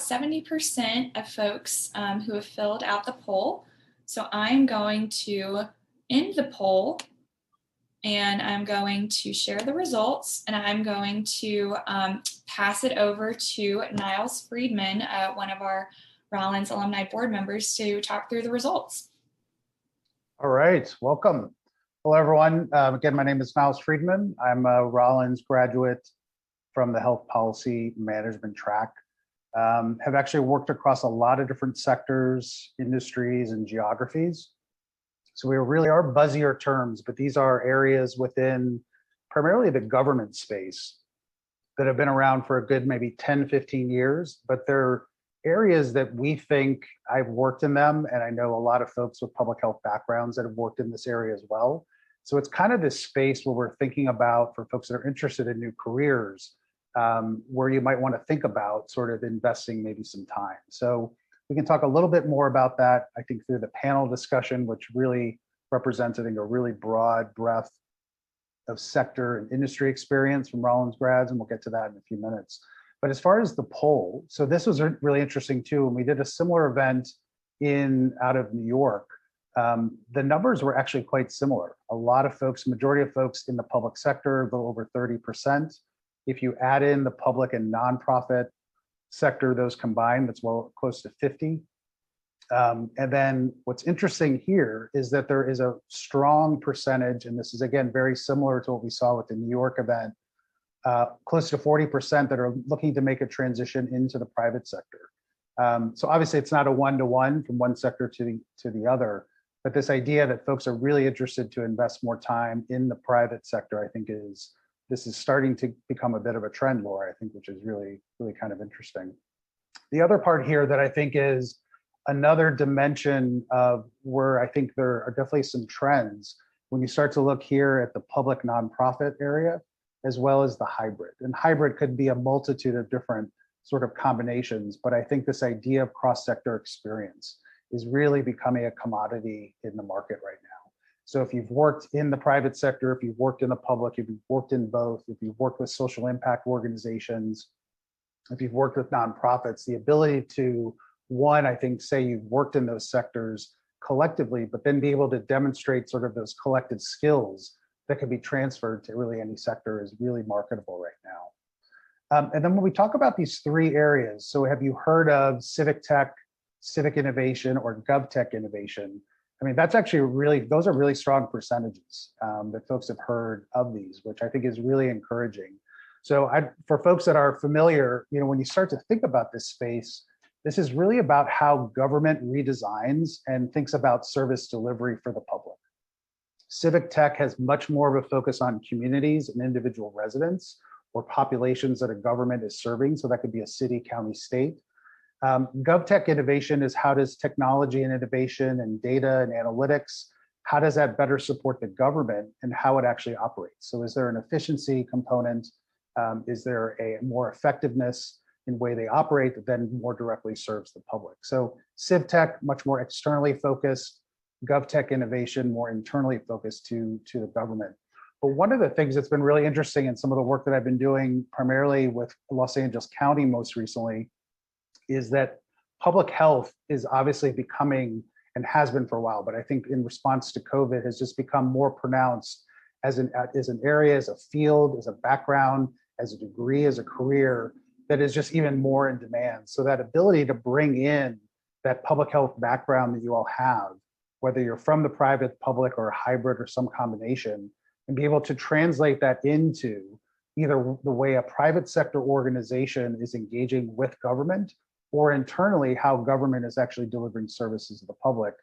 70% of folks who have filled out the poll. So I'm going to end the poll and I'm going to share the results, and I'm going to pass it over to Niles Friedman, one of our Rollins alumni board members, to talk through the results. All right, welcome. Hello, everyone. Again, my name is Niles Friedman. I'm a Rollins graduate from the Health Policy Management track. Have actually worked across a lot of different sectors, industries, and geographies. So we really are buzzier terms, but these are areas within primarily the government space that have been around for a good maybe 10, 15 years, but they're areas that we think, I've worked in them, and I know a lot of folks with public health backgrounds that have worked in this area as well. So it's kind of this space where we're thinking about, for folks that are interested in new careers, where you might want to think about sort of investing maybe some time. So we can talk a little bit more about that, I think, through the panel discussion, which really represents, I think, a really broad breadth of sector and industry experience from Rollins grads, and we'll get to that in a few minutes. But as far as the poll, so this was really interesting too, and we did a similar event out of New York. The numbers were actually quite similar. A lot of folks, majority of folks in the public sector, a little over 30%. If you add in the public and nonprofit sector, those combined, that's well close to 50. And then what's interesting here is that there is a strong percentage, and this is again very similar to what we saw with the New York event, close to 40% that are looking to make a transition into the private sector. So obviously it's not a one-to-one from one sector to the other, but this idea that folks are really interested to invest more time in the private sector, I think this is starting to become a bit of a trend, Laura, I think, which is really, really kind of interesting. The other part here that I think is another dimension of where I think there are definitely some trends when you start to look here at the public nonprofit area, as well as the hybrid. And hybrid could be a multitude of different sort of combinations, but I think this idea of cross-sector experience is really becoming a commodity in the market right now. So if you've worked in the private sector, if you've worked in the public, if you've worked in both, if you've worked with social impact organizations, if you've worked with nonprofits, the ability to, one, I think, say you've worked in those sectors collectively, but then be able to demonstrate sort of those collective skills that can be transferred to really any sector is really marketable right now. And then when we talk about these three areas, so have you heard of civic tech, civic innovation, or gov tech innovation? I mean, that's actually those are really strong percentages that folks have heard of these, which I think is really encouraging. So for folks that are familiar, when you start to think about this space, this is really about how government redesigns and thinks about service delivery for the public. Civic tech has much more of a focus on communities and individual residents or populations that a government is serving. So that could be a city, county, state. GovTech innovation is how does technology and innovation and data and analytics, how does that better support the government and how it actually operates? So is there an efficiency component? Is there a more effectiveness in way they operate that then more directly serves the public? So CivTech, much more externally focused, GovTech innovation, more internally focused to the government. But one of the things that's been really interesting in some of the work that I've been doing primarily with Los Angeles County most recently is that public health is obviously becoming, and has been for a while, but I think in response to COVID has just become more pronounced as an area, as a field, as a background, as a degree, as a career that is just even more in demand. So that ability to bring in that public health background that you all have, whether you're from the private, public, or a hybrid or some combination, and be able to translate that into either the way a private sector organization is engaging with government or internally how government is actually delivering services to the public,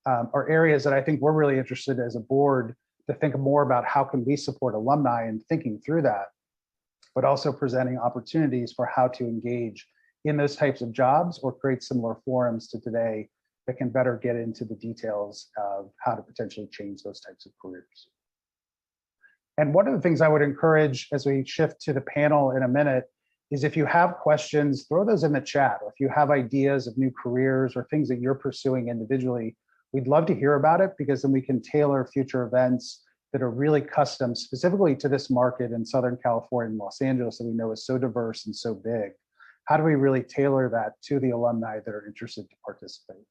are areas that I think we're really interested as a board to think more about how can we support alumni in thinking through that, but also presenting opportunities for how to engage in those types of jobs or create similar forums to today that can better get into the details of how to potentially change those types of careers. And one of the things I would encourage as we shift to the panel in a minute is if you have questions, throw those in the chat. Or if you have ideas of new careers or things that you're pursuing individually, we'd love to hear about it because then we can tailor future events that are really custom specifically to this market in Southern California and Los Angeles that we know is so diverse and so big. how do we really tailor that to the alumni that are interested to participate?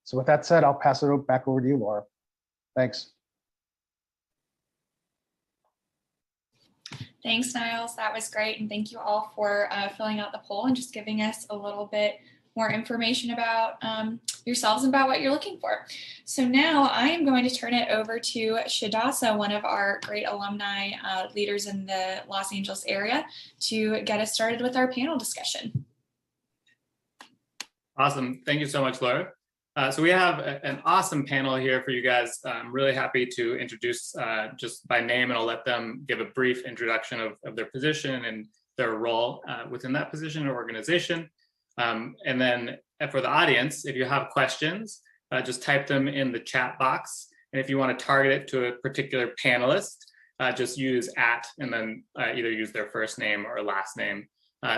So with that said, I'll pass it back over to you, Laura. Thanks. Thanks, Niles. That was great. And thank you all for filling out the poll and just giving us a little bit more information about yourselves and about what you're looking for. So now I am going to turn it over to Shadasa, one of our great alumni leaders in the Los Angeles area, to get us started with our panel discussion. Awesome. Thank you so much, Laura. So we have an awesome panel here for you guys. I'm really happy to introduce just by name, and I'll let them give a brief introduction of their position and their role within that position or organization. And then for the audience, if you have questions, just type them in the chat box. And if you want to target it to a particular panelist, just use @ and then either use their first name or last name.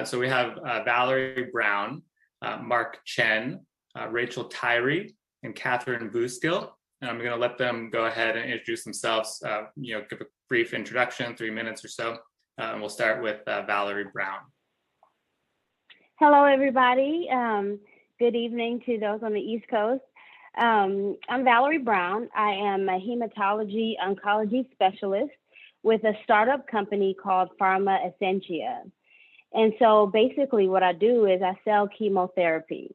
So we have Valerie Brown, Mark Chen, Rachel Tyree, and Catherine Booskill. And I'm going to let them go ahead and introduce themselves, give a brief introduction, 3 minutes or so. And we'll start with Valerie Brown. Hello, everybody. Good evening to those on the East Coast. I'm Valerie Brown. I am a hematology oncology specialist with a startup company called Pharma Essentia. And so basically what I do is I sell chemotherapy.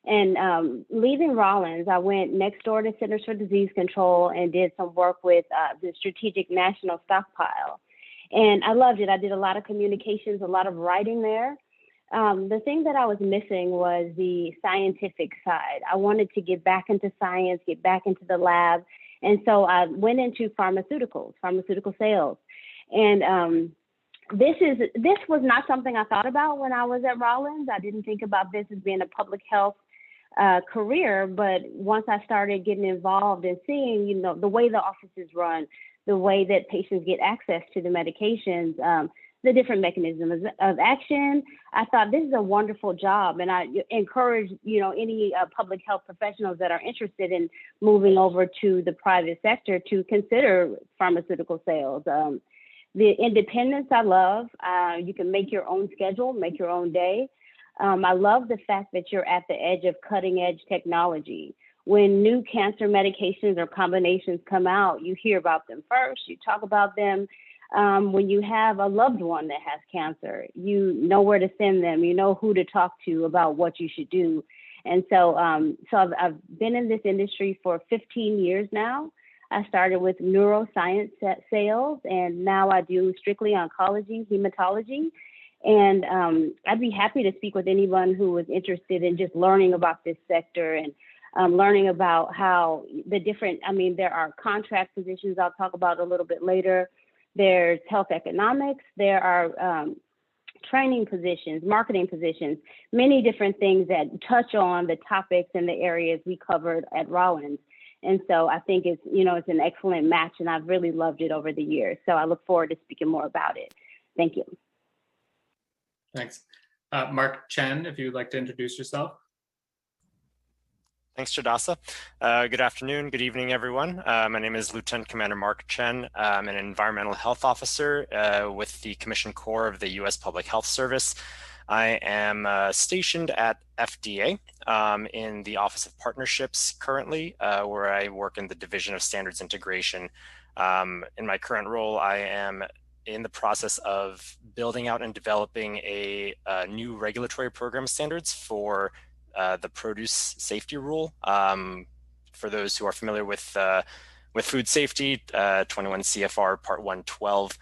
And leaving Rollins, I went next door to Centers for Disease Control and did some work with the Strategic National Stockpile. And I loved it. I did a lot of communications, a lot of writing there. The thing that I was missing was the scientific side. I wanted to get back into science, get back into the lab. And so I went into pharmaceutical sales. And this was not something I thought about when I was at Rollins. I didn't think about this as being a public health career, but once I started getting involved and seeing, the way the offices run, the way that patients get access to the medications, the different mechanisms of action, I thought this is a wonderful job. And I encourage, any public health professionals that are interested in moving over to the private sector to consider pharmaceutical sales. The independence I love. You can make your own schedule, make your own day. I love the fact that you're at the edge of cutting edge technology. When new cancer medications or combinations come out, you hear about them first, you talk about them. When you have a loved one that has cancer, you know where to send them, you know who to talk to about what you should do. And so, I've been in this industry for 15 years now. I started with neuroscience sales, and now I do strictly oncology, hematology. And I'd be happy to speak with anyone who is interested in just learning about this sector and learning about how the different, there are contract positions I'll talk about a little bit later. There's health economics, there are training positions, marketing positions, many different things that touch on the topics and the areas we covered at Rollins. And so I think it's an excellent match, and I've really loved it over the years. So I look forward to speaking more about it. Thank you. Thanks. Mark Chen, if you'd like to introduce yourself. Thanks, Shadasa. Good afternoon, good evening, everyone. My name is Lieutenant Commander Mark Chen. I'm an environmental health officer with the Commissioned Corps of the U.S. Public Health Service. I am stationed at FDA in the Office of Partnerships currently, where I work in the Division of Standards Integration. In my current role, I am in the process of building out and developing a new regulatory program standards for the produce safety rule. For those who are familiar with food safety, 21 CFR Part 112,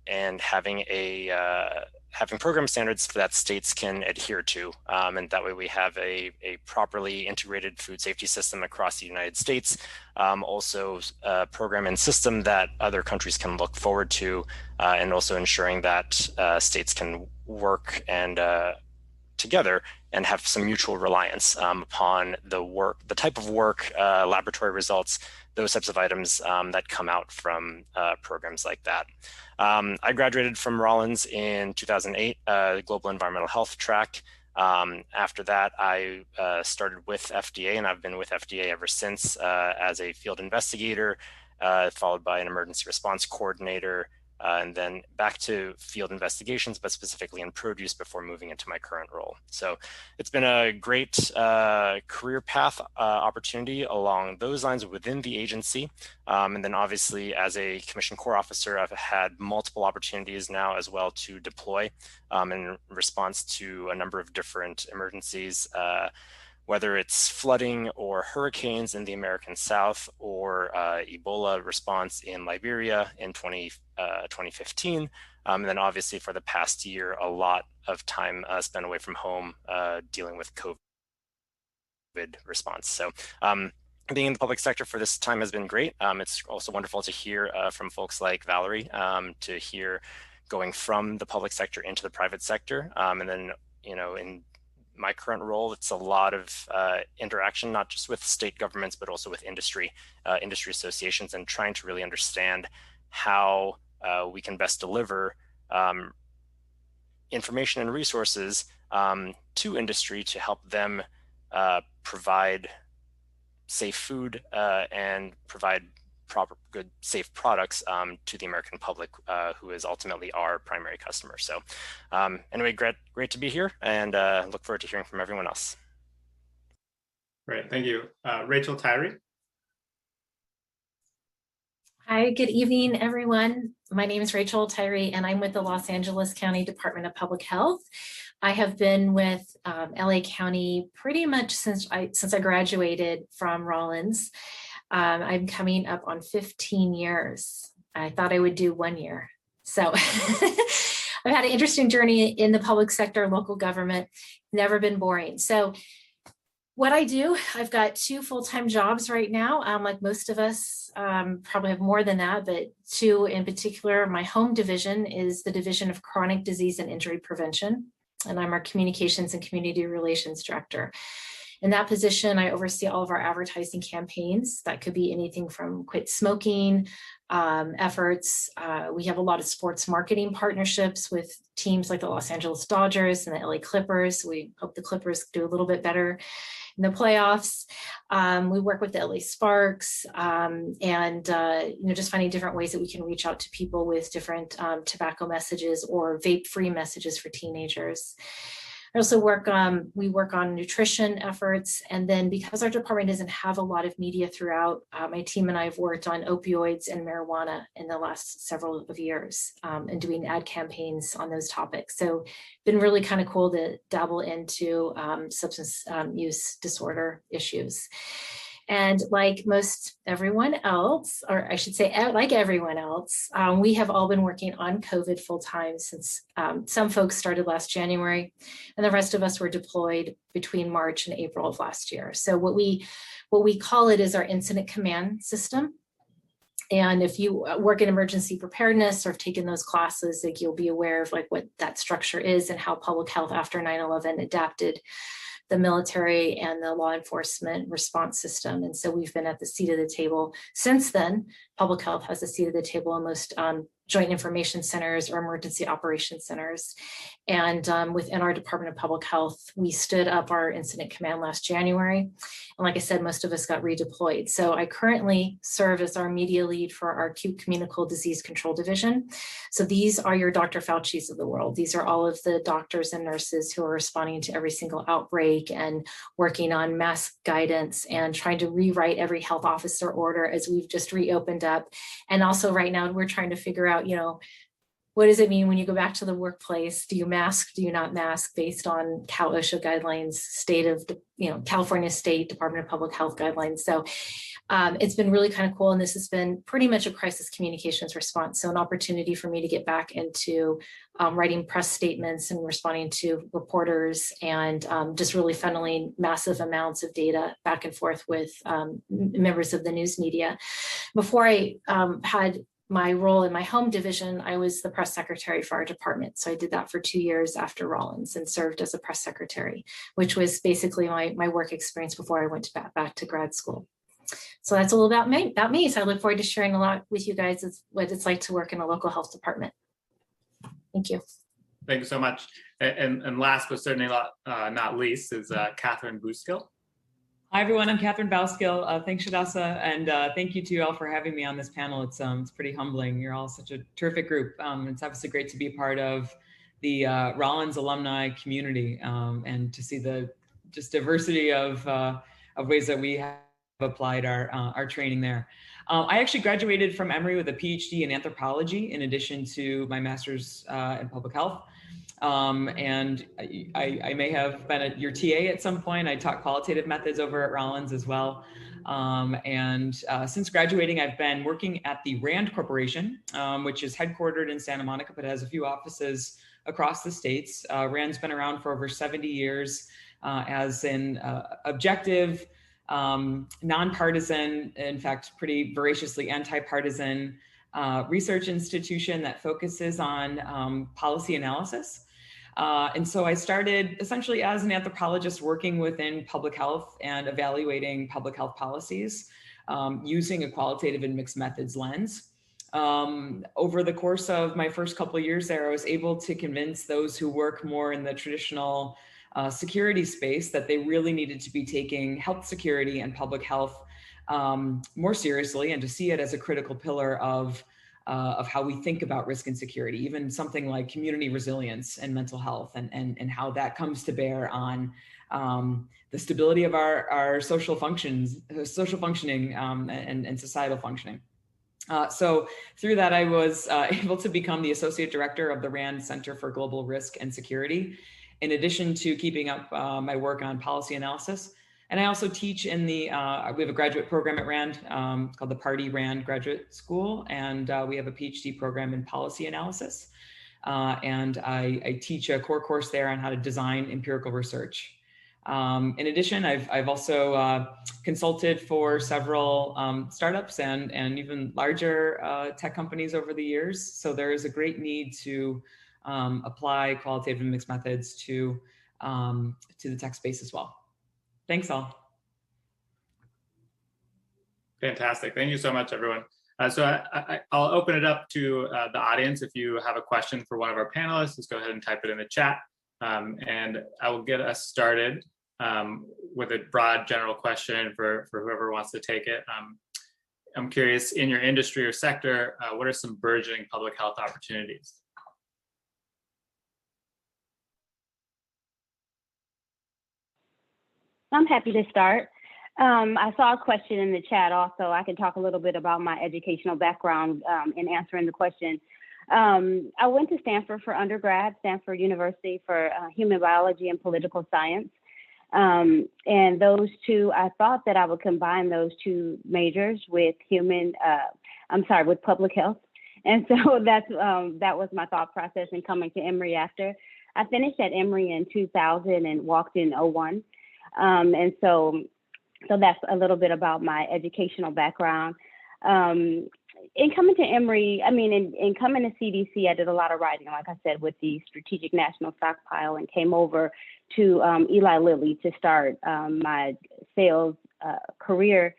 and having program standards that states can adhere to. And that way we have a properly integrated food safety system across the United States. Also a program and system that other countries can look forward to, and also ensuring that states can work and together and have some mutual reliance upon the type of work, laboratory results, those types of items that come out from programs like that. I graduated from Rollins in 2008, the Global Environmental Health track. After that, I started with FDA, and I've been with FDA ever since as a field investigator, followed by an emergency response coordinator, and then back to field investigations, but specifically in produce before moving into my current role. So it's been a great career path opportunity along those lines within the agency. And then obviously as a Commission Corps officer, I've had multiple opportunities now as well to deploy in response to a number of different emergencies, whether it's flooding or hurricanes in the American South or Ebola response in Liberia in 2015. And then obviously for the past year, a lot of time spent away from home dealing with COVID response. So being in the public sector for this time has been great. It's also wonderful to hear from folks like Valerie, to hear going from the public sector into the private sector. And then, in my current role, it's a lot of interaction, not just with state governments, but also with industry associations, and trying to really understand how we can best deliver information and resources to industry to help them provide safe food and provide proper, good, safe products to the American public, who is ultimately our primary customer. So anyway, great to be here, and look forward to hearing from everyone else. Great, thank you. Rachel Tyree. Hi, good evening, everyone. My name is Rachel Tyree, and I'm with the Los Angeles County Department of Public Health. I have been with LA County pretty much since I graduated from Rollins. I'm coming up on 15 years. I thought I would do 1 year. So I've had an interesting journey in the public sector, local government, never been boring. So what I do, I've got 2 full-time jobs right now. Like most of us probably have more than that, but 2 in particular. My home division is the Division of Chronic Disease and Injury Prevention, and I'm our Communications and Community Relations Director. In that position, I oversee all of our advertising campaigns. That could be anything from quit smoking efforts. We have a lot of sports marketing partnerships with teams like the Los Angeles Dodgers and the LA Clippers. We hope the Clippers do a little bit better in the playoffs. We work with the LA Sparks, and just finding different ways that we can reach out to people with different tobacco messages or vape-free messages for teenagers. I also work on nutrition efforts, and then because our department doesn't have a lot of media throughout, my team and I have worked on opioids and marijuana in the last several of years, and doing ad campaigns on those topics. So been really kind of cool to dabble into substance use disorder issues. And like most everyone else, or I should say like everyone else, we have all been working on COVID full time since some folks started last January, and the rest of us were deployed between March and April of last year. So what we call it is our incident command system. And if you work in emergency preparedness or have taken those classes, like you'll be aware of like what that structure is and how public health after 9/11 adapted the military and the law enforcement response system. And so we've been at the seat of the table since then. Public health has a seat at the table in most joint information centers or emergency operations centers. And within our Department of Public Health, we stood up our incident command last January. And like I said, most of us got redeployed. So I currently serve as our media lead for our acute communicable disease control division. So these are your Dr. Fauci's of the world. These are all of the doctors and nurses who are responding to every single outbreak and working on mask guidance and trying to rewrite every health officer order as we've just reopened up. And also right now we're trying to figure out, what does it mean when you go back to the workplace? Do you mask? Do you not mask based on Cal OSHA guidelines, California State Department of Public Health guidelines? So it's been really kind of cool. And this has been pretty much a crisis communications response. So an opportunity for me to get back into writing press statements and responding to reporters and just really funneling massive amounts of data back and forth with members of the news media. Before I had my role in my home division, I was the press secretary for our department. So I did that for 2 years after Rollins and served as a press secretary, which was basically my work experience before I went back to grad school. So that's a little about me. So I look forward to sharing a lot with you guys what it's like to work in a local health department. Thank you. Thank you so much. And last but certainly not least is Catherine Buskill. Hi, everyone. I'm Catherine Bauskill. Thanks, Shadasa, and thank you to you all for having me on this panel. It's pretty humbling. You're all such a terrific group. It's obviously great to be a part of the Rollins alumni community and to see the just diversity of ways that we have applied our training there. I actually graduated from Emory with a PhD in anthropology in addition to my master's in public health. And I may have been your TA at some point. I taught qualitative methods over at Rollins as well. Since graduating, I've been working at the RAND Corporation, which is headquartered in Santa Monica, but has a few offices across the states. RAND's been around for over 70 years as an objective, nonpartisan, in fact, pretty voraciously anti-partisan research institution that focuses on policy analysis. And so I started essentially as an anthropologist working within public health and evaluating public health policies using a qualitative and mixed methods lens. Over the course of my first couple of years there, I was able to convince those who work more in the traditional security space that they really needed to be taking health security and public health more seriously and to see it as a critical pillar of how we think about risk and security, even something like community resilience and mental health and how that comes to bear on the stability of our social functioning and societal functioning. So through that, I was able to become the associate director of the RAND Center for Global Risk and Security, in addition to keeping up my work on policy analysis. And I also teach in we have a graduate program at RAND called the Party RAND Graduate School, and we have a PhD program in policy analysis. And I teach a core course there on how to design empirical research. In addition, I've also consulted for several startups and even larger tech companies over the years. So there is a great need to apply qualitative and mixed methods to the tech space as well. Thanks all. Fantastic. Thank you so much, everyone. I'll open it up to the audience. If you have a question for one of our panelists, just go ahead and type it in the chat. And I will get us started with a broad general question for whoever wants to take it. I'm curious, in your industry or sector, what are some burgeoning public health opportunities? I'm happy to start. I saw a question in the chat also. I can talk a little bit about my educational background in answering the question. I went to Stanford for undergrad, Stanford University for human biology and political science. And those two, I thought that I would combine those two majors with with public health. And so that was my thought process in coming to Emory after. I finished at Emory in 2000 and walked in 2001. And so that's a little bit about my educational background. In coming to Emory, in coming to CDC, I did a lot of writing, like I said, with the Strategic National Stockpile, and came over to Eli Lilly to start my sales career.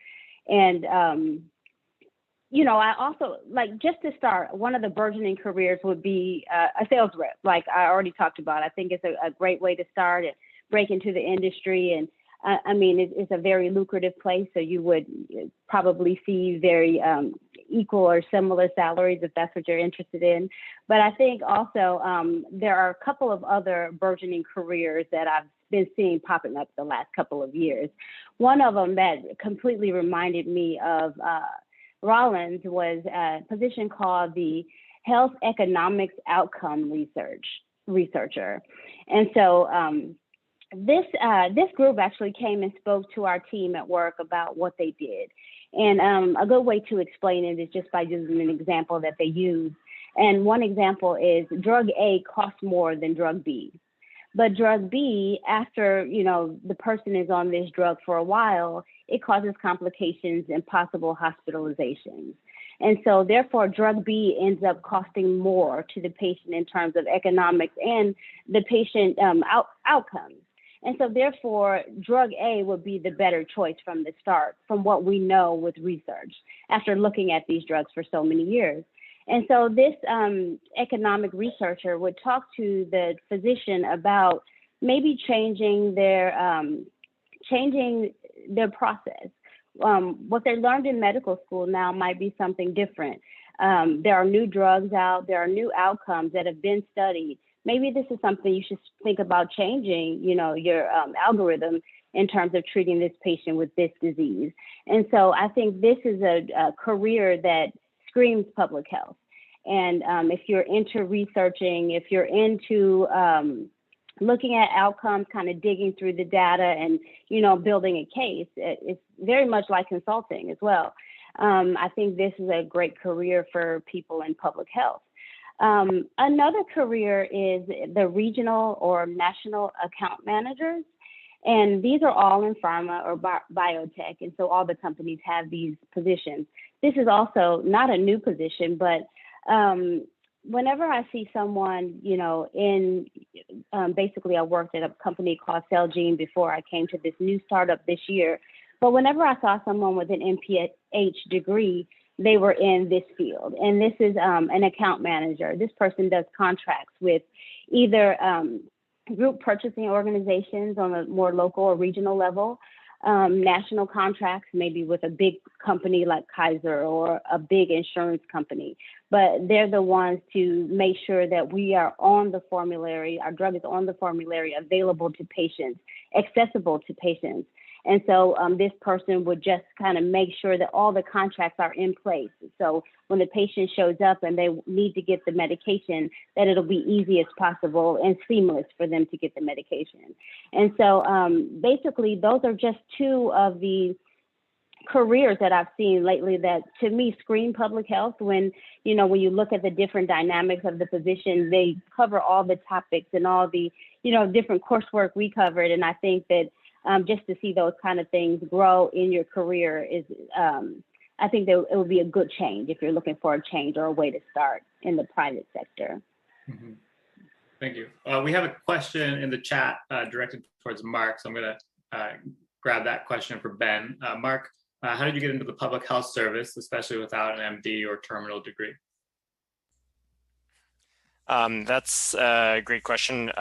And, I also, just to start, one of the burgeoning careers would be a sales rep, like I already talked about. I think it's a great way to start and break into the industry. And it's a very lucrative place, so you would probably see very equal or similar salaries if that's what you're interested in. But I think also there are a couple of other burgeoning careers that I've been seeing popping up the last couple of years. One of them that completely reminded me of Rollins was a position called the Health Economics Outcome Researcher. And so this group actually came and spoke to our team at work about what they did. And a good way to explain it is just by using an example that they use. And one example is drug A costs more than drug B. But drug B, after the person is on this drug for a while, it causes complications and possible hospitalizations. And so therefore, drug B ends up costing more to the patient in terms of economics and the patient outcomes. And so therefore, drug A would be the better choice from the start, from what we know with research, after looking at these drugs for so many years. And so this economic researcher would talk to the physician about maybe changing their process. What they learned in medical school now might be something different. There are new drugs out, there are new outcomes that have been studied. Maybe this is something you should think about changing, your algorithm in terms of treating this patient with this disease. And so I think this is a career that screams public health. And if you're into researching, if you're into looking at outcomes, kind of digging through the data and, building a case, it's very much like consulting as well. I think this is a great career for people in public health. Another career is the regional or national account managers. And these are all in pharma or biotech. And so all the companies have these positions. This is also not a new position, but whenever I see someone, basically I worked at a company called Celgene before I came to this new startup this year. But whenever I saw someone with an MPH degree, they were in this field. And this is an account manager. This person does contracts with either group purchasing organizations on a more local or regional level, national contracts, maybe with a big company like Kaiser or a big insurance company. But they're the ones to make sure that we are on the formulary, our drug is on the formulary, available to patients, accessible to patients. And so this person would just kind of make sure that all the contracts are in place. So when the patient shows up and they need to get the medication, that it'll be easy as possible and seamless for them to get the medication. And so basically, those are just two of the careers that I've seen lately that to me scream public health. When you look at the different dynamics of the position, they cover all the topics and all the, different coursework we covered. And I think that just to see those kind of things grow in your career is, I think that it will be a good change if you're looking for a change or a way to start in the private sector. Mm-hmm. Thank you. We have a question in the chat directed towards Mark, so I'm going to grab that question for Ben. Mark, how did you get into the public health service, especially without an MD or terminal degree? That's a great question,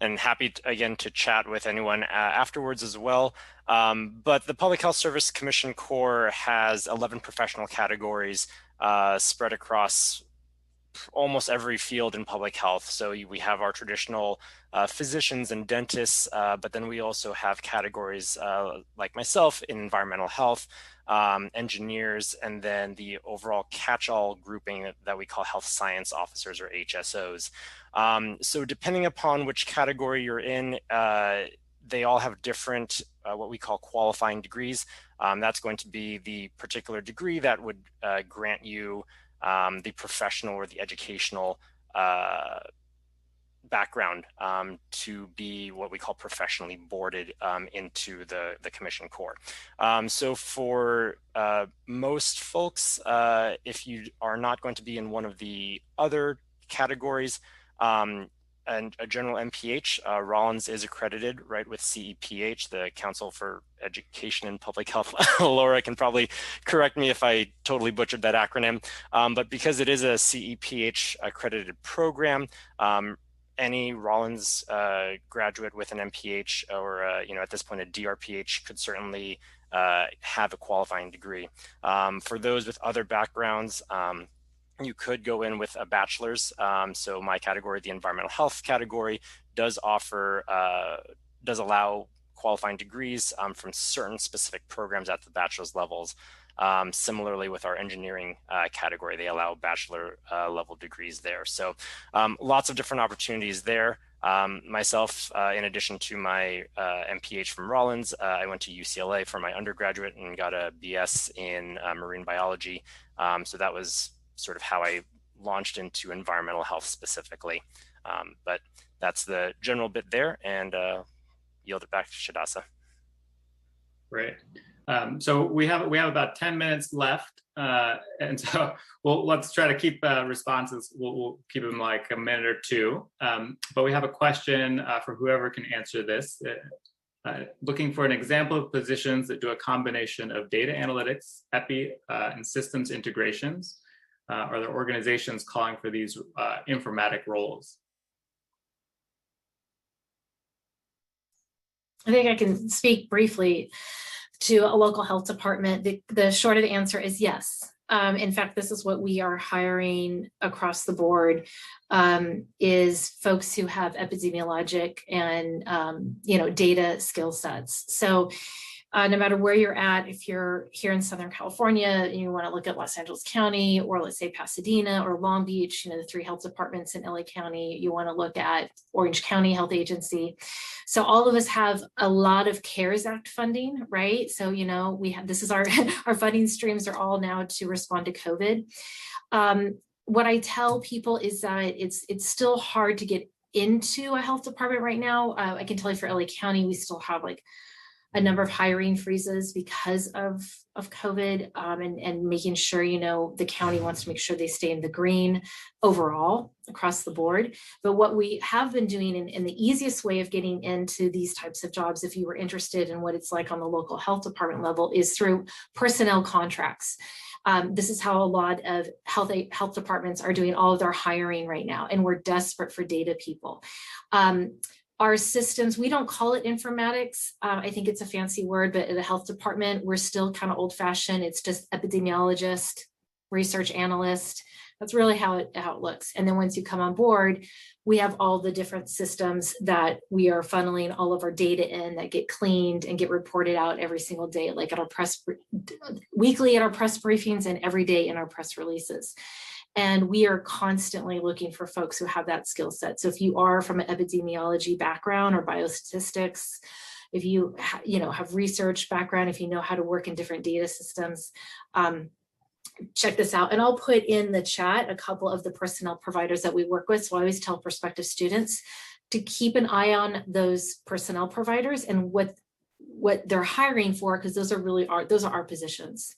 and happy again to chat with anyone afterwards as well. But the Public Health Service Commission Corps has 11 professional categories spread across almost every field in public health. So we have our traditional physicians and dentists, but then we also have categories like myself in environmental health, engineers, and then the overall catch-all grouping that we call health science officers or HSOs. So depending upon which category you're in, they all have different what we call qualifying degrees. That's going to be the particular degree that would grant you the professional or the educational background to be what we call professionally boarded into the Commission Corps. So for most folks, if you are not going to be in one of the other categories, and a general MPH, Rollins is accredited, right, with CEPH, the Council for Education and Public Health. Laura can probably correct me if I totally butchered that acronym. But because it is a CEPH accredited program, any Rollins graduate with an MPH or, at this point, a DRPH could certainly have a qualifying degree. For those with other backgrounds, you could go in with a bachelor's. So my category, the environmental health category, does allow qualifying degrees from certain specific programs at the bachelor's levels. Similarly with our engineering category, they allow bachelor level degrees there. So lots of different opportunities there. Myself, in addition to my MPH from Rollins, I went to UCLA for my undergraduate and got a BS in marine biology. So that was sort of how I launched into environmental health specifically. But that's the general bit there, and yield it back to Shadasa. Great. So we have about 10 minutes left, and so let's try to keep responses. We'll keep them like a minute or two. But we have a question for whoever can answer this. Looking for an example of positions that do a combination of data analytics, EPI, and systems integrations. Are there organizations calling for these informatic roles? I think I can speak briefly to a local health department? The short of the answer is yes. In fact, this is what we are hiring across the board, is folks who have epidemiologic and data skill sets. So no matter where you're at, if you're here in Southern California and you want to look at Los Angeles County, or let's say Pasadena or Long Beach, the 3 health departments in LA County, you want to look at Orange County Health Agency. So all of us have a lot of CARES Act funding, right? So, we have, this is our funding streams are all now to respond to COVID. What I tell people is that it's still hard to get into a health department right now. I can tell you for LA County, we still have like a number of hiring freezes because of COVID, and making sure, the county wants to make sure they stay in the green overall across the board. But what we have been doing, and the easiest way of getting into these types of jobs, if you were interested in what it's like on the local health department level, is through personnel contracts. This is how a lot of health departments are doing all of their hiring right now, and we're desperate for data people. Our systems, we don't call it informatics. I think it's a fancy word, but at the health department, we're still kind of old fashioned. It's just epidemiologist, research analyst. That's really how it looks. And then once you come on board, we have all the different systems that we are funneling all of our data in, that get cleaned and get reported out every single day, like at our weekly at our press briefings, and every day in our press releases. And we are constantly looking for folks who have that skill set. So if you are from an epidemiology background or biostatistics, if you have research background, if you know how to work in different data systems, check this out. And I'll put in the chat a couple of the personnel providers that we work with. So I always tell prospective students to keep an eye on those personnel providers and what they're hiring for, because those are our positions.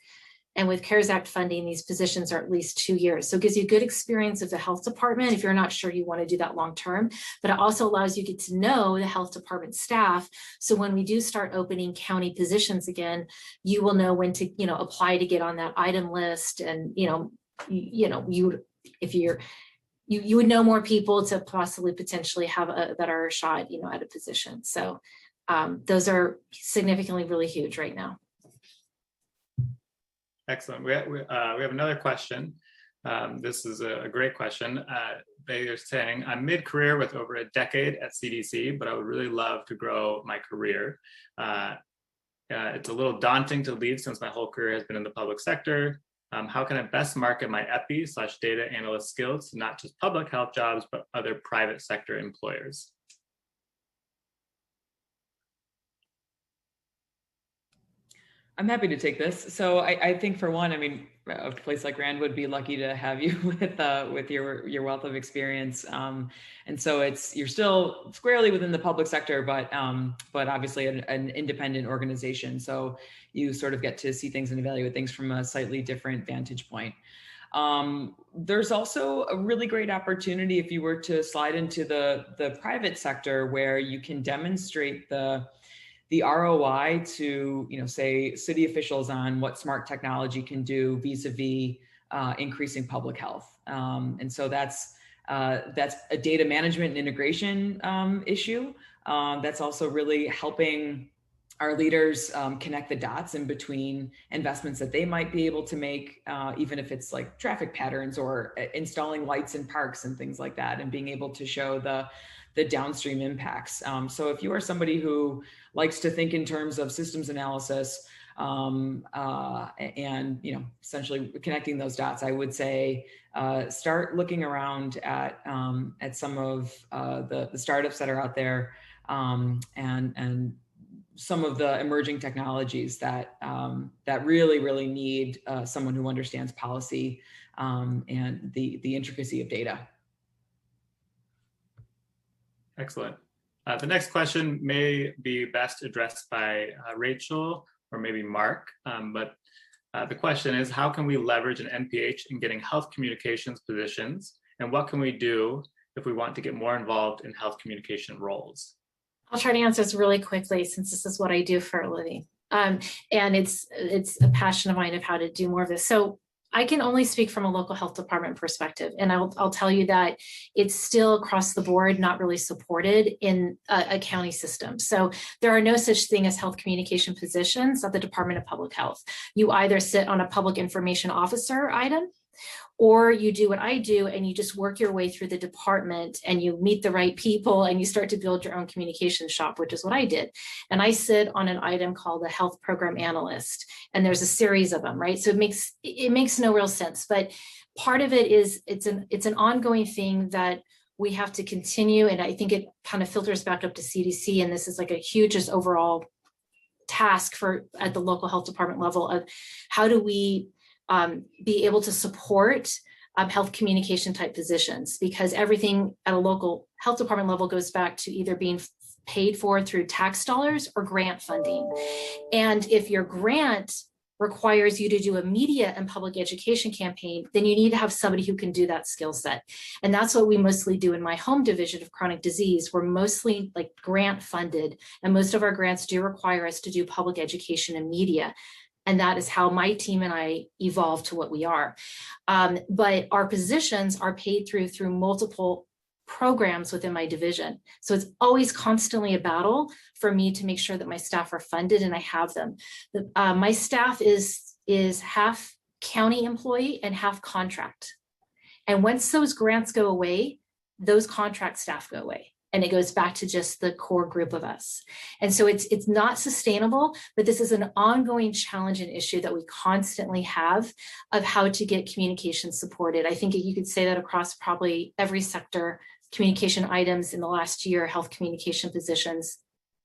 And with CARES Act funding, these positions are at least 2 years. So it gives you good experience of the health department if you're not sure you want to do that long term, but it also allows you to get to know the health department staff. So when we do start opening county positions again, you will know when to, apply to get on that item list. And, you would know more people to potentially have a better shot, at a position. So those are significantly really huge right now. Excellent. We have another question. This is a great question. They are saying, I'm mid-career with over a decade at CDC, but I would really love to grow my career. It's a little daunting to leave since my whole career has been in the public sector. How can I best market my epi/data analyst skills to not just public health jobs, but other private sector employers? I'm happy to take this. So I think, for one, a place like Rand would be lucky to have you with your wealth of experience. And so you're still squarely within the public sector, but obviously an independent organization. So you sort of get to see things and evaluate things from a slightly different vantage point. There's also a really great opportunity if you were to slide into the private sector, where you can demonstrate the ROI to, say, city officials on what smart technology can do vis-a-vis increasing public health. And so that's a data management and integration issue. That's also really helping our leaders connect the dots in between investments that they might be able to make, even if it's like traffic patterns or installing lights in parks and things like that, and being able to show the downstream impacts. So if you are somebody who likes to think in terms of systems analysis and essentially connecting those dots, I would say start looking around at some of the startups that are out there, and some of the emerging technologies that really need someone who understands policy and the intricacy of data. Excellent. The next question may be best addressed by Rachel or maybe Mark, but the question is, how can we leverage an NPH in getting health communications positions, and what can we do if we want to get more involved in health communication roles? I'll try to answer this really quickly, since this is what I do for a living. And it's a passion of mine of how to do more of this. So I can only speak from a local health department perspective. And I'll tell you that it's still across the board not really supported in a county system. So there are no such thing as health communication positions at the Department of Public Health. You either sit on a public information officer item, or you do what I do and you just work your way through the department and you meet the right people and you start to build your own communication shop, which is what I did. And I sit on an item called the health program analyst, and there's a series of them, right? So it makes no real sense, but part of it is it's an ongoing thing that we have to continue. And I think it kind of filters back up to CDC. And this is like a huge just overall task at the local health department level of how do we be able to support health communication type positions, because everything at a local health department level goes back to either being paid for through tax dollars or grant funding. And if your grant requires you to do a media and public education campaign, then you need to have somebody who can do that skill set. And that's what we mostly do in my home division of chronic disease. We're mostly like grant funded, and most of our grants do require us to do public education and media. And that is how my team and I evolved to what we are. But our positions are paid through multiple programs within my division. So it's always constantly a battle for me to make sure that my staff are funded and I have them. My staff is half county employee and half contract. And once those grants go away, those contract staff go away. And it goes back to just the core group of us. And so it's not sustainable, but this is an ongoing challenge and issue that we constantly have of how to get communication supported. I think you could say that across probably every sector. Communication items in the last year, health communication positions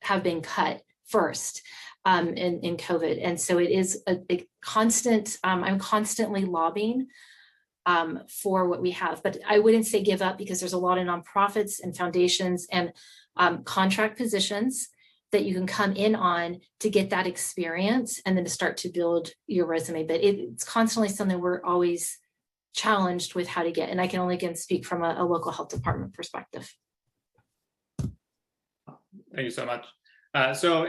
have been cut first in COVID. And so it is a constant, I'm constantly lobbying for what we have, but I wouldn't say give up, because there's a lot of nonprofits and foundations and contract positions that you can come in on to get that experience and then to start to build your resume. But it's constantly something we're always challenged with how to get. And I can only again speak from a local health department perspective. Thank you so much. So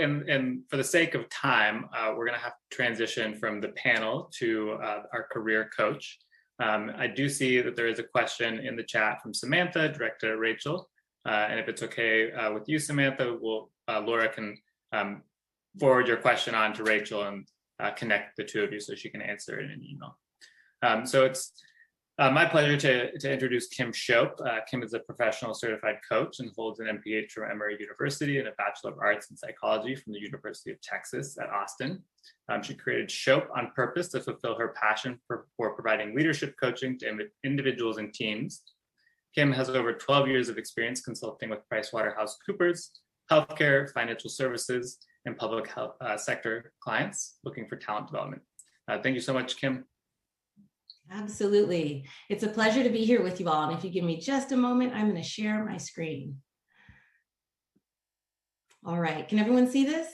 for the sake of time, we're going to have to transition from the panel to our career coach. I do see that there is a question in the chat from Samantha, directed at Rachel. And if it's okay with you, Samantha, Laura can forward your question on to Rachel and connect the two of you so she can answer it in an email. So it's my pleasure to introduce Kim Shope. Kim is a professional certified coach and holds an MPH from Emory University and a Bachelor of Arts in Psychology from the University of Texas at Austin. She created Shope on purpose to fulfill her passion for providing leadership coaching to individuals and teams. Kim has over 12 years of experience consulting with PricewaterhouseCoopers, healthcare, financial services, and public health sector clients looking for talent development. Thank you so much, Kim. Absolutely. It's a pleasure to be here with you all. And if you give me just a moment, I'm going to share my screen. All right. Can everyone see this?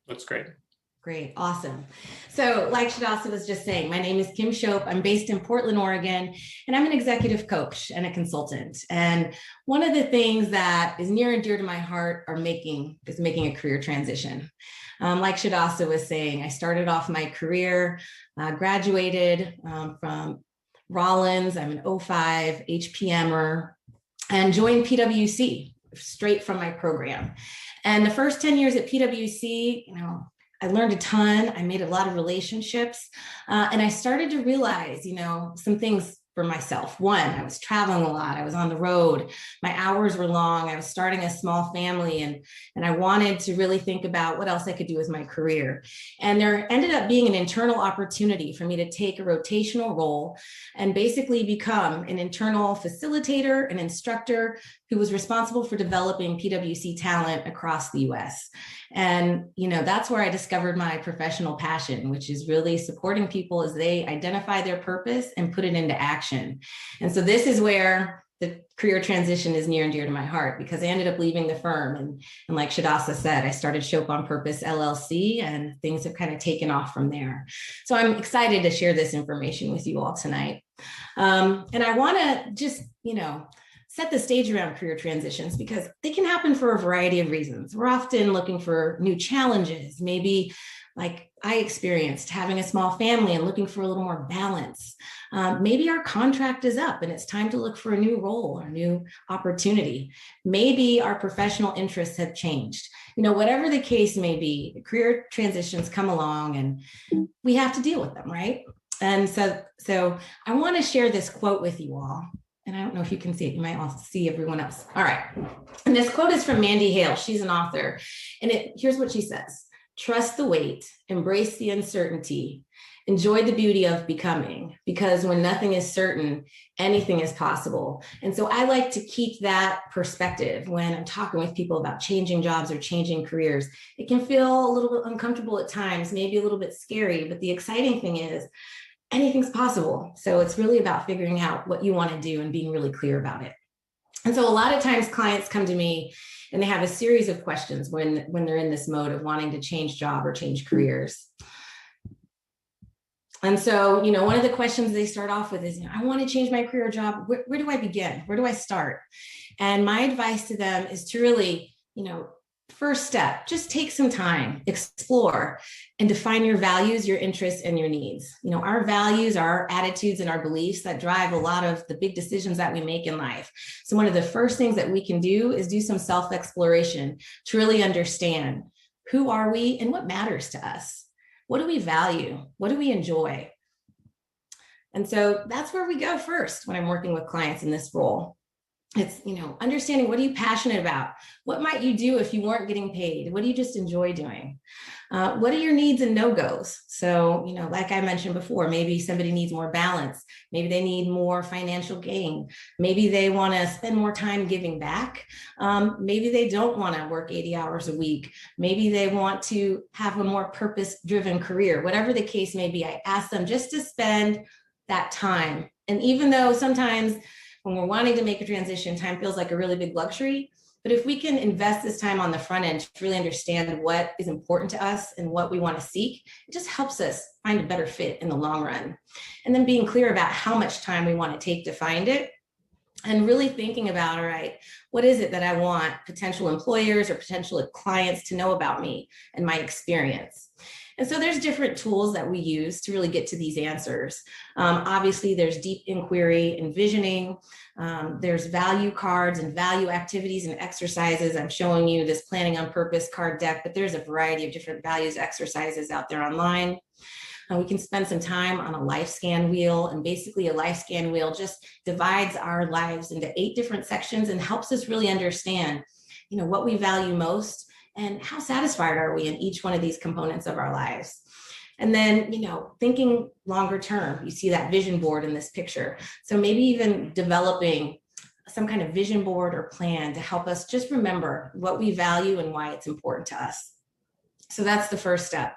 Looks great. Great. Awesome. So like Shadasa was just saying, my name is Kim Shope. I'm based in Portland, Oregon, and I'm an executive coach and a consultant. And one of the things that is near and dear to my heart is making a career transition. Like Shadasa was saying, I started off my career, graduated from Rollins. I'm an 05 HPMer and joined PwC straight from my program. And the first 10 years at PwC, I learned a ton. I made a lot of relationships, and I started to realize, some things for myself. One, I was traveling a lot. I was on the road. My hours were long. I was starting a small family, and I wanted to really think about what else I could do with my career. And there ended up being an internal opportunity for me to take a rotational role and basically become an internal facilitator, an instructor who was responsible for developing PwC talent across the US. And, that's where I discovered my professional passion, which is really supporting people as they identify their purpose and put it into action. And so this is where the career transition is near and dear to my heart, because I ended up leaving the firm. And like Shadasa said, I started Shope on Purpose LLC, and things have kind of taken off from there. So I'm excited to share this information with you all tonight. And I want to just, set the stage around career transitions, because they can happen for a variety of reasons. We're often looking for new challenges. Maybe like I experienced having a small family and looking for a little more balance. Maybe our contract is up and it's time to look for a new role or new opportunity. Maybe our professional interests have changed. Whatever the case may be, career transitions come along and we have to deal with them, right? And so I want to share this quote with you all. And I don't know if you can see it. You might also see everyone else. All right. And this quote is from Mandy Hale. She's an author. And here's what she says. Trust the wait, embrace the uncertainty, enjoy the beauty of becoming, because when nothing is certain, anything is possible. And so I like to keep that perspective when I'm talking with people about changing jobs or changing careers. It can feel a little bit uncomfortable at times, maybe a little bit scary, but the exciting thing is anything's possible. So it's really about figuring out what you want to do and being really clear about it. And so a lot of times clients come to me and they have a series of questions when they're in this mode of wanting to change job or change careers. And so, one of the questions they start off with is, I want to change my career or job. Where do I begin? Where do I start? And my advice to them is to really, first step, just take some time, explore, and define your values, your interests, and your needs. Our values are our attitudes and our beliefs that drive a lot of the big decisions that we make in life. So one of the first things that we can do is do some self-exploration to really understand who are we and what matters to us. What do we value? What do we enjoy? And so that's where we go first when I'm working with clients in this role. It's, understanding what are you passionate about? What might you do if you weren't getting paid? What do you just enjoy doing? What are your needs and no-goes? So, like I mentioned before, maybe somebody needs more balance. Maybe they need more financial gain. Maybe they want to spend more time giving back. Maybe they don't want to work 80 hours a week. Maybe they want to have a more purpose-driven career. Whatever the case may be, I ask them just to spend that time. And even though sometimes when we're wanting to make a transition, time feels like a really big luxury. But if we can invest this time on the front end to really understand what is important to us and what we want to seek, it just helps us find a better fit in the long run. And then being clear about how much time we want to take to find it, and really thinking about, all right, what is it that I want potential employers or potential clients to know about me and my experience? And so there's different tools that we use to really get to these answers. Obviously, there's deep inquiry, envisioning. There's value cards and value activities and exercises. I'm showing you this planning on purpose card deck, but there's a variety of different values exercises out there online. We can spend some time on a life scan wheel, and basically a life scan wheel just divides our lives into 8 different sections and helps us really understand, what we value most and how satisfied are we in each one of these components of our lives. And then, thinking longer term, you see that vision board in this picture. So maybe even developing some kind of vision board or plan to help us just remember what we value and why it's important to us. So that's the first step.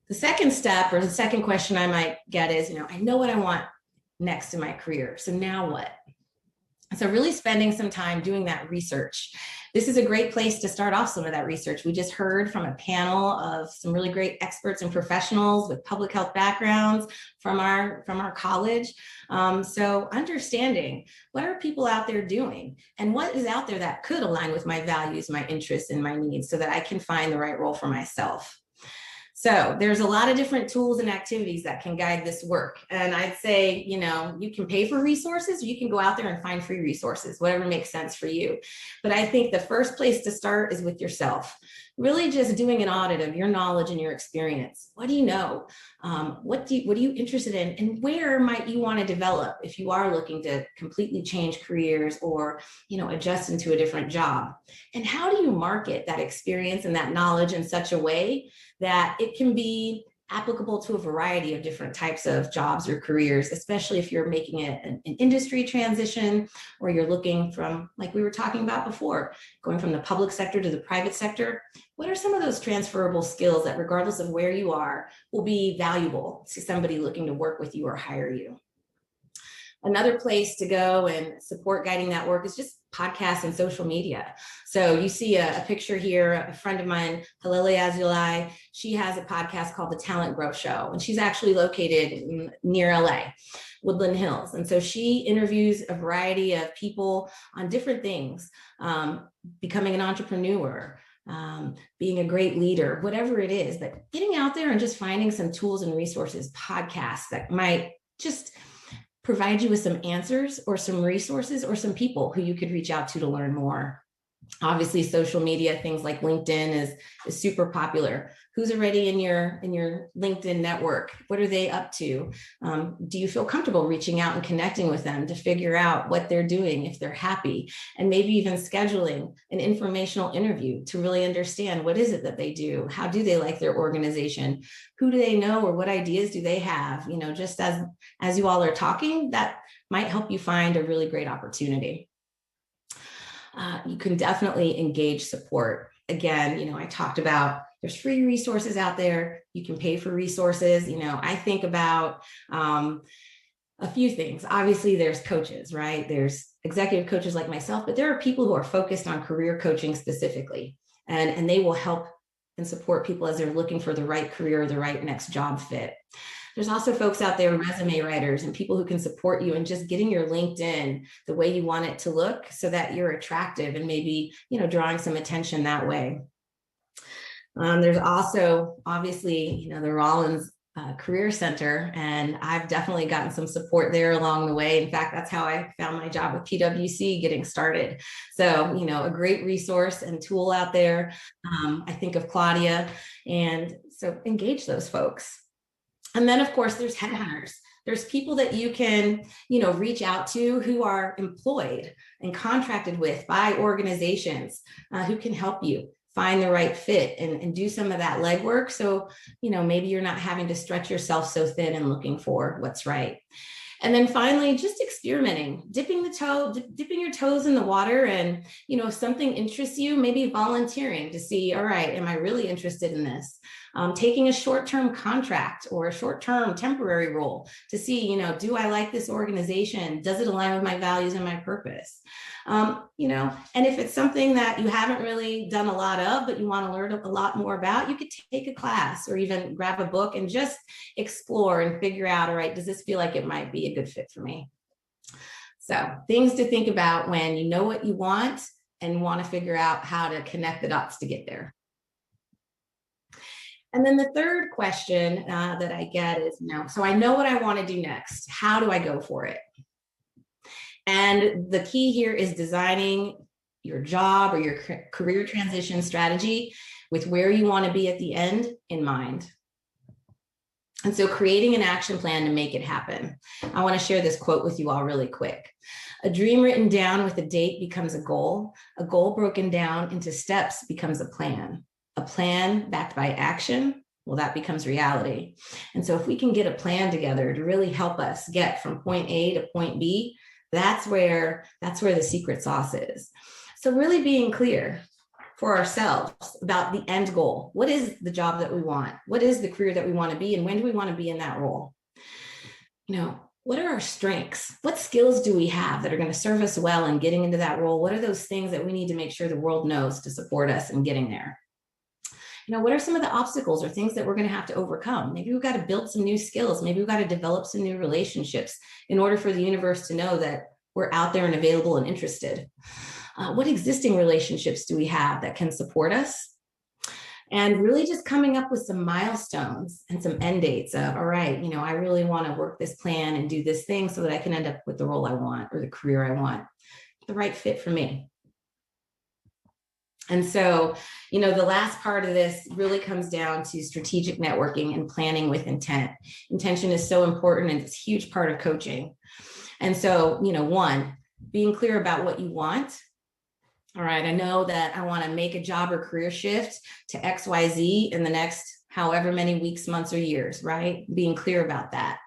The second step, or the second question I might get is, I know what I want next in my career. So now what? So really spending some time doing that research. This is a great place to start off some of that research. We just heard from a panel of some really great experts and professionals with public health backgrounds from our college. So understanding what are people out there doing and what is out there that could align with my values, my interests, and my needs so that I can find the right role for myself. So there's a lot of different tools and activities that can guide this work. And I'd say, you can pay for resources, or you can go out there and find free resources, whatever makes sense for you. But I think the first place to start is with yourself. Really just doing an audit of your knowledge and your experience. What do you know? What are you interested in? And where might you want to develop if you are looking to completely change careers or, adjust into a different job? And how do you market that experience and that knowledge in such a way that it can be applicable to a variety of different types of jobs or careers, especially if you're making it an industry transition, or you're looking from, like we were talking about before, going from the public sector to the private sector. What are some of those transferable skills that, regardless of where you are, will be valuable to somebody looking to work with you or hire you? Another place to go and support guiding that work is just podcasts and social media. So you see a picture here, a friend of mine, Halele Azulai, she has a podcast called The Talent Growth Show, and she's actually located near LA, Woodland Hills. And so she interviews a variety of people on different things, becoming an entrepreneur, being a great leader, whatever it is, but getting out there and just finding some tools and resources, podcasts that might just provide you with some answers or some resources or some people who you could reach out to learn more. Obviously, social media, things like LinkedIn is super popular. Who's already in your LinkedIn network? What are they up to? Do you feel comfortable reaching out and connecting with them to figure out what they're doing, if they're happy, and maybe even scheduling an informational interview to really understand what is it that they do? How do they like their organization? Who do they know, or what ideas do they have? Just as you all are talking, that might help you find a really great opportunity. You can definitely engage support. Again, I talked about there's free resources out there. You can pay for resources. I think about a few things. Obviously, there's coaches, right? There's executive coaches like myself, but there are people who are focused on career coaching specifically, and they will help and support people as they're looking for the right career, the right next job fit. There's also folks out there, resume writers, and people who can support you in just getting your LinkedIn the way you want it to look so that you're attractive and maybe, drawing some attention that way. There's also, obviously, the Rollins Career Center, and I've definitely gotten some support there along the way. In fact, that's how I found my job with PwC getting started. So, a great resource and tool out there. I think of Claudia, and so engage those folks. And then, of course, there's headhunters. There's people that you can, reach out to who are employed and contracted with by organizations who can help you find the right fit and do some of that legwork. So, maybe you're not having to stretch yourself so thin and looking for what's right. And then finally, just experimenting, dipping your toes in the water. And, if something interests you, maybe volunteering to see, all right, am I really interested in this? Taking a short-term contract or a short-term temporary role to see, do I like this organization? Does it align with my values and my purpose? And if it's something that you haven't really done a lot of, but you want to learn a lot more about, you could take a class or even grab a book and just explore and figure out, all right, does this feel like it might be a good fit for me? So things to think about when you know what you want and want to figure out how to connect the dots to get there. And then the third question that I get is, so I know what I want to do next. How do I go for it? And the key here is designing your job or your career transition strategy with where you want to be at the end in mind. And so creating an action plan to make it happen. I want to share this quote with you all really quick. A dream written down with a date becomes a goal broken down into steps becomes a plan backed by action, well, that becomes reality. And so if we can get a plan together to really help us get from point A to point B, that's where the secret sauce is. So really being clear for ourselves about the end goal. What is the job that we want? What is the career that we want to be? And when do we want to be in that role? What are our strengths? What skills do we have that are going to serve us well in getting into that role? What are those things that we need to make sure the world knows to support us in getting there? What are some of the obstacles or things that we're going to have to overcome? Maybe we've got to build some new skills. Maybe we've got to develop some new relationships in order for the universe to know that we're out there and available and interested. What existing relationships do we have that can support us? And really just coming up with some milestones and some end dates of, all right, I really want to work this plan and do this thing so that I can end up with the role I want or the career I want, the right fit for me. And so, the last part of this really comes down to strategic networking and planning with intent. Intention is so important and it's a huge part of coaching. And so, one, being clear about what you want. All right, I know that I want to make a job or career shift to XYZ in the next however many weeks, months, or years, right? Being clear about that.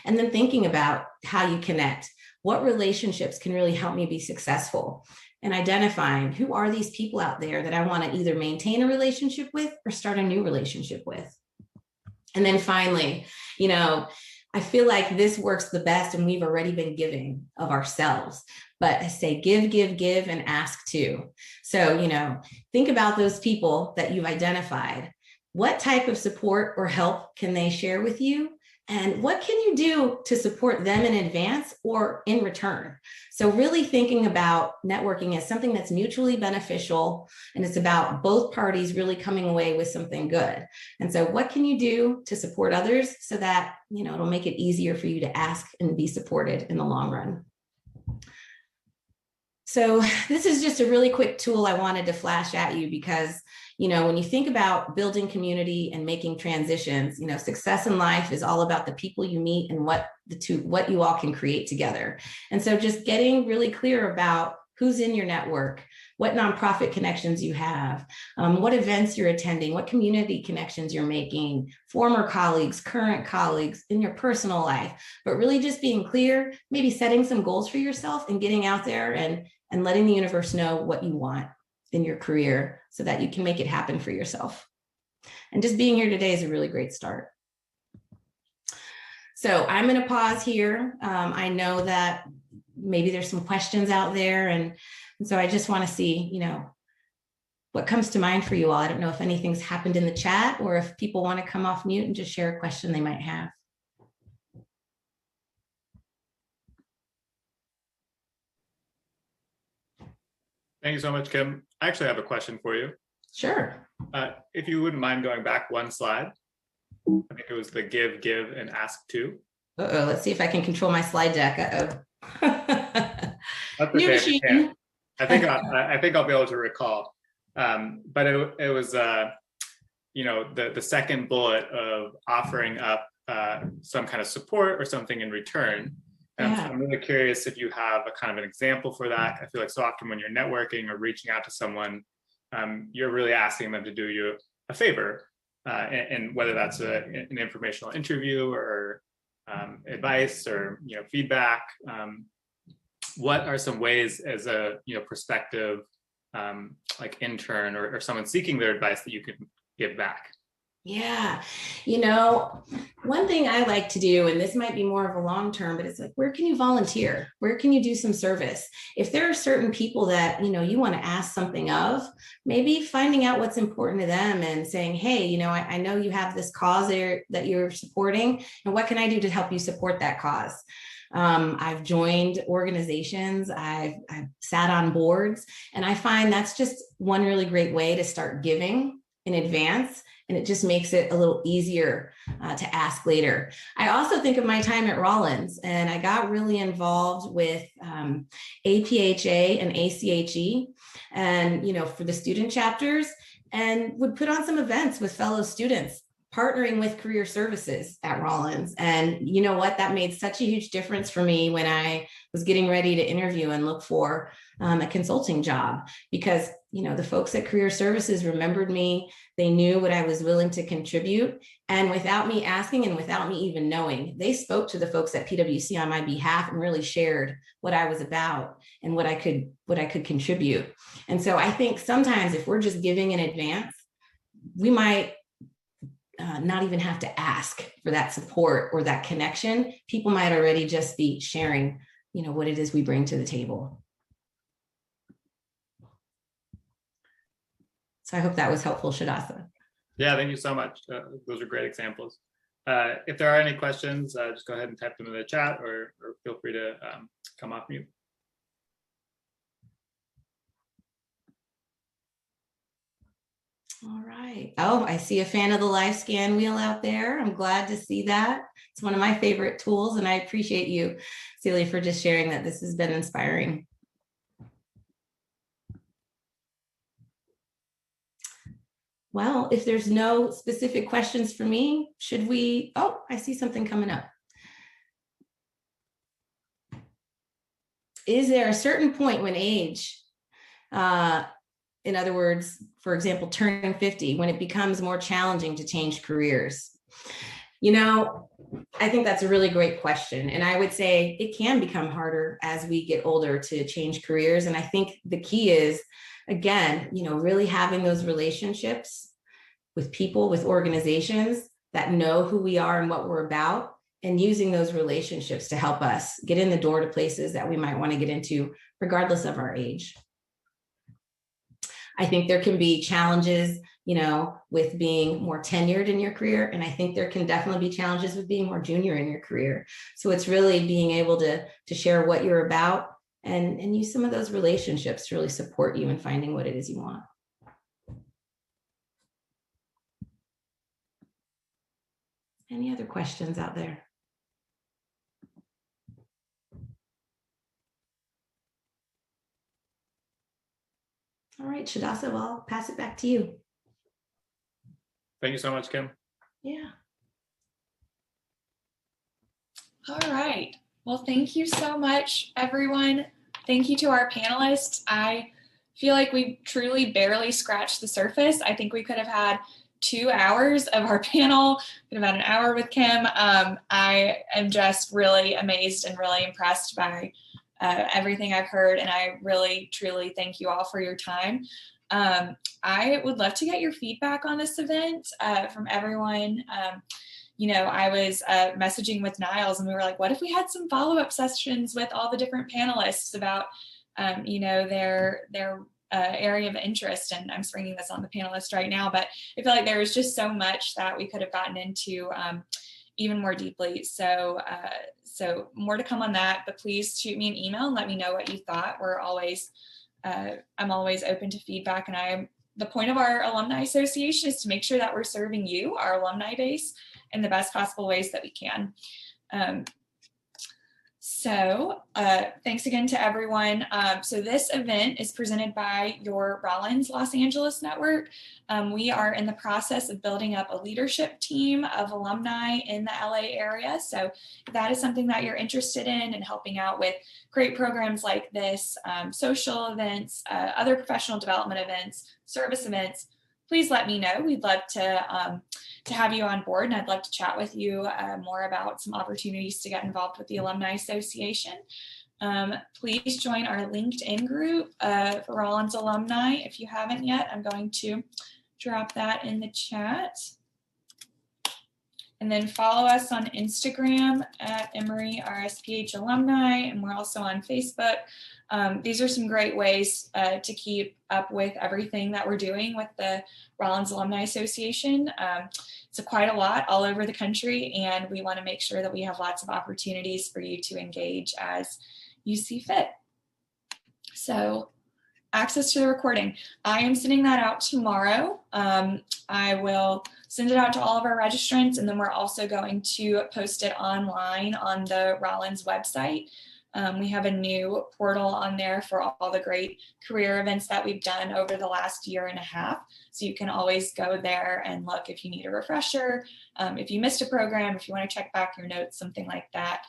And then thinking about how you connect. What relationships can really help me be successful? And identifying who are these people out there that I want to either maintain a relationship with or start a new relationship with. And then finally, I feel like this works the best and we've already been giving of ourselves, but I say give, and ask too. So, think about those people that you've identified. What type of support or help can they share with you? And what can you do to support them in advance or in return? So really thinking about networking as something that's mutually beneficial, and it's about both parties really coming away with something good. And so what can you do to support others so that, it'll make it easier for you to ask and be supported in the long run? So this is just a really quick tool I wanted to flash at you because, when you think about building community and making transitions, success in life is all about the people you meet and what you all can create together. And so just getting really clear about who's in your network, what nonprofit connections you have, what events you're attending, what community connections you're making, former colleagues, current colleagues in your personal life, but really just being clear, maybe setting some goals for yourself and getting out there and letting the universe know what you want in your career so that you can make it happen for yourself. And just being here today is a really great start. So I'm going to pause here. I know that maybe there's some questions out there. And so I just want to see, what comes to mind for you all. I don't know if anything's happened in the chat or if people want to come off mute and just share a question they might have. Thank you so much, Kim. I actually have a question for you. Sure. If you wouldn't mind going back one slide. I think it was the give, and ask to. Uh-oh, let's see if I can control my slide deck. Uh-oh. That's okay. I think I'll be able to recall. But it was the second bullet of offering up some kind of support or something in return. And I'm really curious if you have a kind of an example for that. I feel like so often when you're networking or reaching out to someone, you're really asking them to do you a favor, and whether that's an informational interview or advice or feedback. What are some ways as a prospective like intern or someone seeking their advice that you could give back? Yeah. One thing I like to do, and this might be more of a long term, but it's like, where can you volunteer? Where can you do some service? If there are certain people that, you want to ask something of, maybe finding out what's important to them and saying, hey, I know you have this cause there that you're supporting, and what can I do to help you support that cause? I've joined organizations, I've sat on boards, and I find that's just one really great way to start giving in advance. And it just makes it a little easier to ask later. I also think of my time at Rollins, and I got really involved with APHA and ACHE, and for the student chapters, and would put on some events with fellow students, partnering with career services at Rollins. And you know what? That made such a huge difference for me when I was getting ready to interview and look for a consulting job, because the folks at career services remembered me. They knew what I was willing to contribute, and without me asking and without me even knowing, they spoke to the folks at PwC on my behalf and really shared what I was about and what I could contribute. And so I think sometimes if we're just giving in advance, we might not even have to ask for that support or that connection. People might already just be sharing, what it is we bring to the table. So I hope that was helpful, Shadasa. Yeah, thank you so much. Those are great examples. If there are any questions, just go ahead and type them in the chat or feel free to come off mute. All right. Oh, I see a fan of the live scan wheel out there. I'm glad to see that. It's one of my favorite tools, and I appreciate you, Celia, for just sharing that. This has been inspiring. Well, if there's no specific questions for me, should we? Oh, I see something coming up. Is there a certain point when age, in other words, for example, turning 50, when it becomes more challenging to change careers? I think that's a really great question. And I would say it can become harder as we get older to change careers. And I think the key is, again, really having those relationships with people, with organizations that know who we are and what we're about, and using those relationships to help us get in the door to places that we might want to get into, regardless of our age. I think there can be challenges with being more tenured in your career. And I think there can definitely be challenges with being more junior in your career. So it's really being able to share what you're about and use some of those relationships to really support you in finding what it is you want. Any other questions out there? All right, Shadasa, well, I'll pass it back to you. Thank you so much, Kim. Yeah. All right. Well, thank you so much, everyone. Thank you to our panelists. I feel like we truly barely scratched the surface. I think we could have had 2 hours of our panel, could have had an hour with Kim. I am just really amazed and really impressed by everything I've heard, and I really, truly thank you all for your time. I would love to get your feedback on this event from everyone. I was messaging with Niles, and we were like, what if we had some follow-up sessions with all the different panelists about, their area of interest? And I'm springing this on the panelists right now, but I feel like there was just so much that we could have gotten into even more deeply. So more to come on that, but please shoot me an email and let me know what you thought. I'm always open to feedback, and the point of our alumni association is to make sure that we're serving you, our alumni base, in the best possible ways that we can. Thanks again to everyone. So this event is presented by your Rollins Los Angeles network. We are in the process of building up a leadership team of alumni in the LA area. So if that is something that you're interested in and helping out with great programs like this, social events, other professional development events, service events, please let me know. We'd love to have you on board, and I'd love to chat with you more about some opportunities to get involved with the Alumni Association. Please join our LinkedIn group for Rollins Alumni if you haven't yet. I'm going to drop that in the chat. And then follow us on Instagram at Emory RSPH Alumni, and we're also on Facebook. These are some great ways to keep up with everything that we're doing with the Rollins Alumni Association. It's quite a lot all over the country, and we want to make sure that we have lots of opportunities for you to engage as you see fit. So, access to the recording. I am sending that out tomorrow. I will send it out to all of our registrants, and then we're also going to post it online on the Rollins website. We have a new portal on there for all the great career events that we've done over the last year and a half. So you can always go there and look if you need a refresher, if you missed a program, if you want to check back your notes, something like that.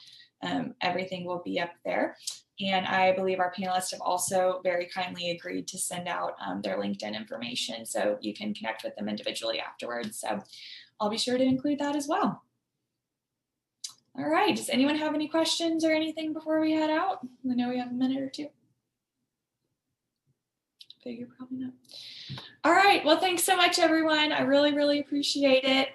Everything will be up there. And I believe our panelists have also very kindly agreed to send out their LinkedIn information so you can connect with them individually afterwards. So I'll be sure to include that as well. All right, does anyone have any questions or anything before we head out? I know we have a minute or two. Figure probably not. All right, well, thanks so much, everyone. I really, really appreciate it.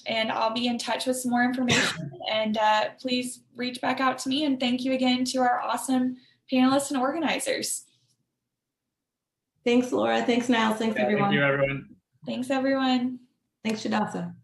And I'll be in touch with some more information, and please reach back out to me. And thank you again to our awesome panelists and organizers. Thanks, Laura. Thanks, Niles. Thanks, everyone. Thank you, everyone. Thanks, everyone. Thanks, Shadasa.